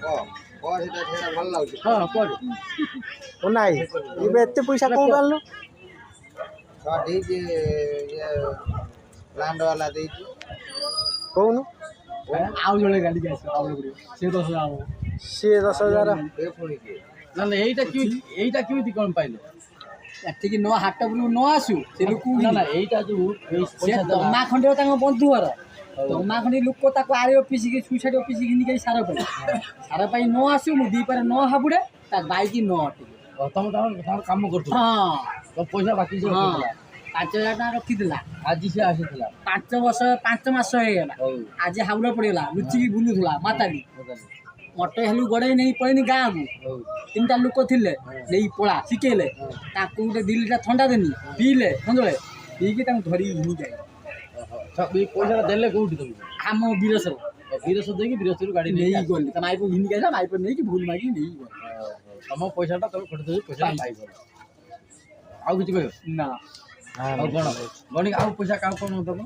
ହଁ କୁଆଡ଼େ ନାଇଁ ଏବେ ଏତେ ପଇସା କୋଉଠୁ ଆଣିଲୁ? ପ୍ଲାଣ୍ଟ ବାଲା ଦେଇଛି। କହୁନୁ ଆଉ ଜଣେ ଗାଡ଼ିକି ଆସିବ ଆଉ ଗୋଟେ ସେ 10,000 ହବ। ସିଏ 10,000 ନା ନା ଏଇଟା କେମିତି କ'ଣ ପାଇଲେ? ଏଠିକି ନ ହାଟ ବୁଲୁ ନ ଆସୁ ସେ ଲୋକ ନା ନା ଏଇଟା ଯୋଉ ସେ ତମା ଖଣ୍ଡେ ତାଙ୍କ ବନ୍ଧୁ ଘର ତମା ଖଣ୍ଡେ ଲୋକ ତାକୁ ଆଳି ଅଫିସିକି ସୁଇସାଇଡ୍ ଅଫିସିକି ଘିନିକି ସାର ପାଇଁ ନ ଆସୁ ମୁଁ ଦିପାରେ ନ ହାବୁଡ଼େ ତା ବାଇକ୍ ନ ଅଟିକେ। ତମେ ତାଙ୍କର କାମ କରୁଥିଲ? ହଁ ତ ପଇସା ବାକି ସେ ରଖିଥିଲା? 5,000 ଟଙ୍କା ରଖିଥିଲା। ଆଜି ସେ ଆସିଥିଲା 5 ମାସ ହେଇଗଲା। ଆଜି ହାଉଲା ପଡ଼ିଗଲା ଲୁଚିକି ବୁଲୁଥିଲା ମାତାଲି ମଟେ ହେଲୁ ଗଡ଼େଇ ନେଇ ପଳେଇନି ଗାଁକୁ। 3ଟା ଲୋକ ଥିଲେ ନେଇ ପଳା ଶିଖେଇଲେ ତାକୁ ଗୋଟେ 2 ଲିଟର ଥଣ୍ଡା ଦେନି ପିଇଲେ ସଞ୍ଜବେଳେ ପିଇକି ତାଙ୍କୁ ଧରିକି ଘିନି ଯାଏ। ପଇସାଟା ଦେଲେ କୋଉଠି ତମକୁ? ଆମ ବିରସର ଦେଇକି ବିରସରୁ ଗାଡ଼ି ନେଇକି ଗଲି ତା ମାଇକୁ ଘିନିକି ଆସିଲା ମାଇପ ନେଇକି ଭୁଲ ମାଗିକି ନେଇକି ଗଲି। ତମ ପଇସାଟା ତମେ ଖର୍ଚ୍ଚ ଦେଇ ପଇସା ପାଇଗଲ। ଆଉ କିଛି କହିବ ନା ଆଉ କ'ଣ ଗଣିକି ଆଉ ପଇସା କାହାକୁ କ'ଣ ଦେବ?